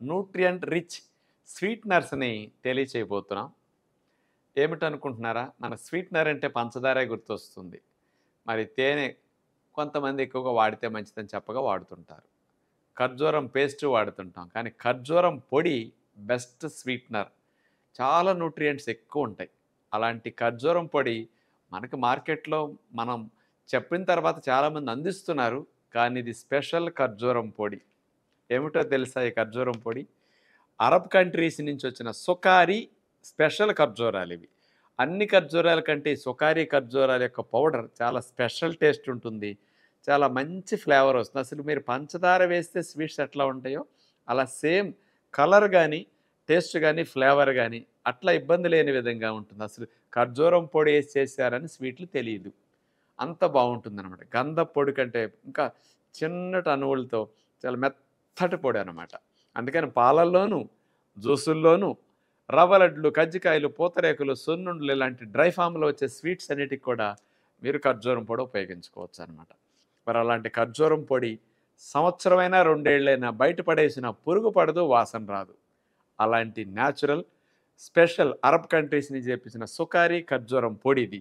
Nutrient rich స్వీట్నర్స్ని తెలియచేయబోతున్నాం. ఏమిటనుకుంటున్నారా? మన sweetener అంటే పంచదారే గుర్తొస్తుంది. మరి తేనె కొంతమంది ఎక్కువగా వాడితే మంచిదని చెప్పగా వాడుతుంటారు. ఖర్జూరం పేస్టు వాడుతుంటాం. కానీ ఖర్జూరం పొడి బెస్ట్ స్వీట్నర్. చాలా న్యూట్రియంట్స్ ఎక్కువ ఉంటాయి. అలాంటి ఖర్జూరం పొడి మనకి మార్కెట్‌లో మనం చెప్పిన తర్వాత చాలామంది అందిస్తున్నారు. కానీ ఇది స్పెషల్ ఖర్జూరం పొడి. ఏమిటో తెలుసా ఈ ఖర్జూరం పొడి? అరబ్ కంట్రీస్ నుంచి వచ్చిన సుకారీ స్పెషల్ ఖర్జూరాలివి. అన్ని ఖర్జూరాల కంటే ఈ సుకారీ ఖర్జూరాల యొక్క పౌడర్ చాలా స్పెషల్ టేస్ట్ ఉంటుంది. చాలా మంచి ఫ్లేవర్ వస్తుంది. అసలు మీరు పంచదార వేస్తే స్వీట్స్ ఎట్లా ఉంటాయో, అలా సేమ్ కలర్ గానీ, టేస్ట్ గానీ, ఫ్లేవర్ గానీ అట్లా ఇబ్బంది లేని విధంగా ఉంటుంది. అసలు ఖర్జూరం పొడి ఏసి చేశారని స్వీట్లు తెలీదు. అంత బావుంటుందనమాట. గంధపు పొడి కంటే ఇంకా చిన్నటి అణువులతో చాలా మెత్తటి పొడి అనమాట. అందుకని పాలల్లోనూ, జ్యూసుల్లోనూ రవ్వ లడ్లు, కజ్జికాయలు, పూతరేకులు, సున్నుండలు ఇలాంటి డ్రై ఫామ్‌లో వచ్చే స్వీట్స్ అన్నిటికి కూడా మీరు ఖర్జూరం పొడి ఉపయోగించుకోవచ్చనమాట. మరి అలాంటి ఖర్జూరం పొడి సంవత్సరమైనా, 2 ఏళ్లైనా బయట పడేసినా పురుగు పడదు, వాసన రాదు. అలాంటి న్యాచురల్ స్పెషల్ అరబ్ కంట్రీస్ నుంచి తెప్పించిన సుకారీ ఖర్జూరం పొడిది.